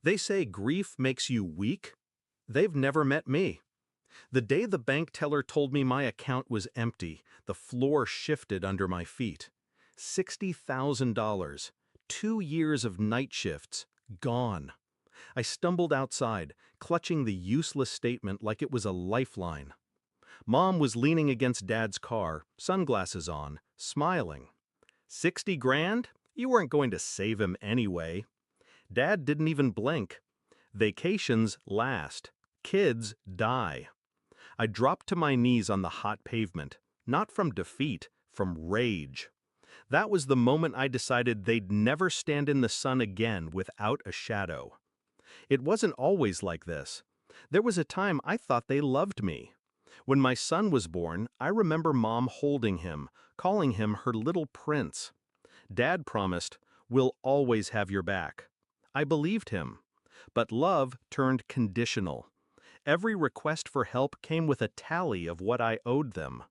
They say grief makes you weak. They've never met me. The day the bank teller told me my account was empty, the floor shifted under my feet. $60,000, 2 years of night shifts, gone. I stumbled outside, clutching the useless statement like it was a lifeline. Mom was leaning against Dad's car, sunglasses on, smiling. 60 grand? You weren't going to save him anyway. Dad didn't even blink. Vacations last. Kids die. I dropped to my knees on the hot pavement, not from defeat, from rage. That was the moment I decided they'd never stand in the sun again without a shadow. It wasn't always like this. There was a time I thought they loved me. When my son was born, I remember Mom holding him, calling him her little prince. Dad promised, "We'll always have your back." I believed him. But love turned conditional. Every request for help came with a tally of what I owed them.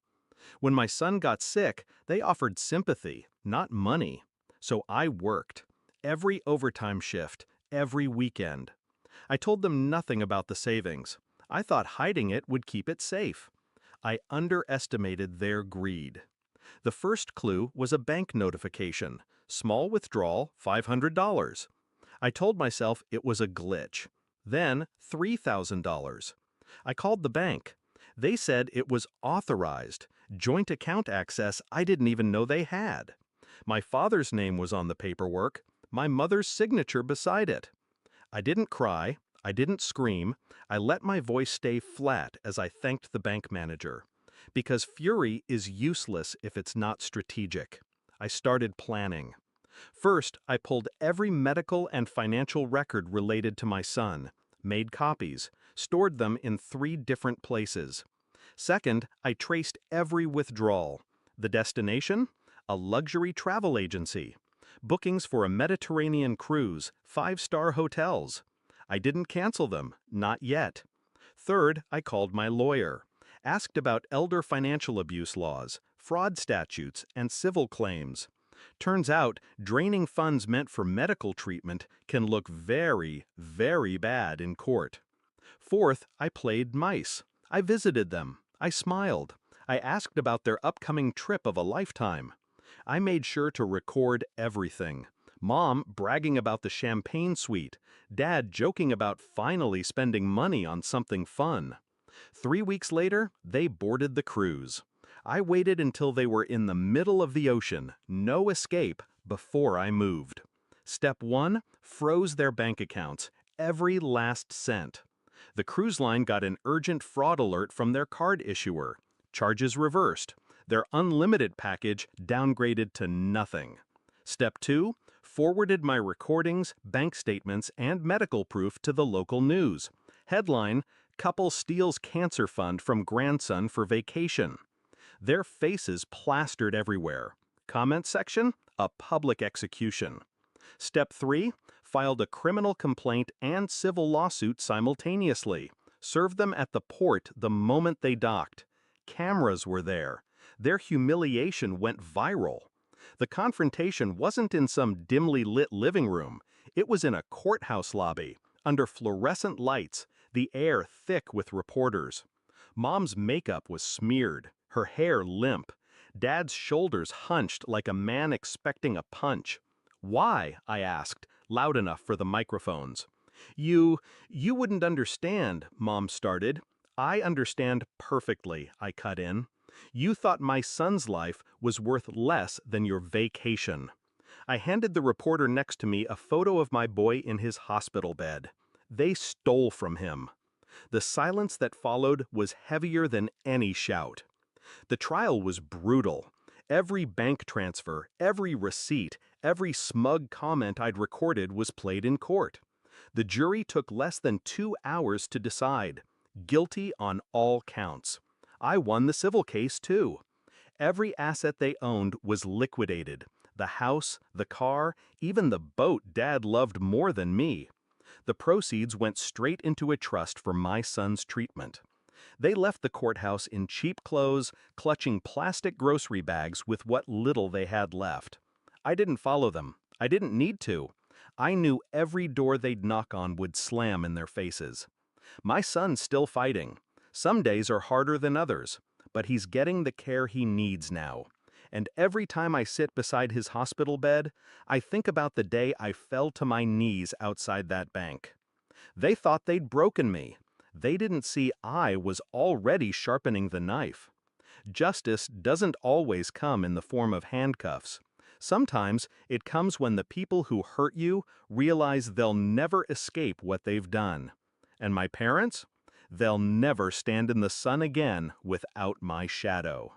When my son got sick, they offered sympathy, not money. So I worked. Every overtime shift, every weekend. I told them nothing about the savings. I thought hiding it would keep it safe. I underestimated their greed. The first clue was a bank notification. Small withdrawal, $500. I told myself it was a glitch. Then $3,000. I called the bank. They said it was authorized, joint account access I didn't even know they had. My father's name was on the paperwork, my mother's signature beside it. I didn't cry, I didn't scream, I let my voice stay flat as I thanked the bank manager. Because fury is useless if it's not strategic. I started planning. First, I pulled every medical and financial record related to my son, made copies, stored them in 3 different places. Second, I traced every withdrawal. The destination? A luxury travel agency. Bookings for a Mediterranean cruise, 5-star hotels. I didn't cancel them, not yet. Third, I called my lawyer. Asked about elder financial abuse laws, fraud statutes, and civil claims. Turns out, draining funds meant for medical treatment can look very, very bad in court. Fourth, I played nice. I visited them. I smiled. I asked about their upcoming trip of a lifetime. I made sure to record everything. Mom bragging about the champagne suite. Dad joking about finally spending money on something fun. 3 weeks later, they boarded the cruise. I waited until they were in the middle of the ocean, no escape, before I moved. Step 1, froze their bank accounts, every last cent. The cruise line got an urgent fraud alert from their card issuer. Charges reversed. Their unlimited package downgraded to nothing. Step 2, forwarded my recordings, bank statements, and medical proof to the local news. Headline, Couple Steals Cancer Fund from Grandson for Vacation. Their faces plastered everywhere. Comment section, a public execution. Step 3, filed a criminal complaint and civil lawsuit simultaneously. Served them at the port the moment they docked. Cameras were there. Their humiliation went viral. The confrontation wasn't in some dimly lit living room. It was in a courthouse lobby, under fluorescent lights, the air thick with reporters. Mom's makeup was smeared, her hair limp. Dad's shoulders hunched like a man expecting a punch. "Why?" I asked, loud enough for the microphones. You wouldn't understand," Mom started. "I understand perfectly," I cut in. "You thought my son's life was worth less than your vacation." I handed the reporter next to me a photo of my boy in his hospital bed. They stole from him. The silence that followed was heavier than any shout. The trial was brutal. Every bank transfer, every receipt, every smug comment I'd recorded was played in court. The jury took less than 2 hours to decide. Guilty on all counts. I won the civil case, too. Every asset they owned was liquidated. The house, the car, even the boat Dad loved more than me. The proceeds went straight into a trust for my son's treatment. They left the courthouse in cheap clothes, clutching plastic grocery bags with what little they had left. I didn't follow them. I didn't need to. I knew every door they'd knock on would slam in their faces. My son's still fighting. Some days are harder than others, but he's getting the care he needs now. And every time I sit beside his hospital bed, I think about the day I fell to my knees outside that bank. They thought they'd broken me. They didn't see I was already sharpening the knife. Justice doesn't always come in the form of handcuffs. Sometimes it comes when the people who hurt you realize they'll never escape what they've done. And my parents? They'll never stand in the sun again without my shadow.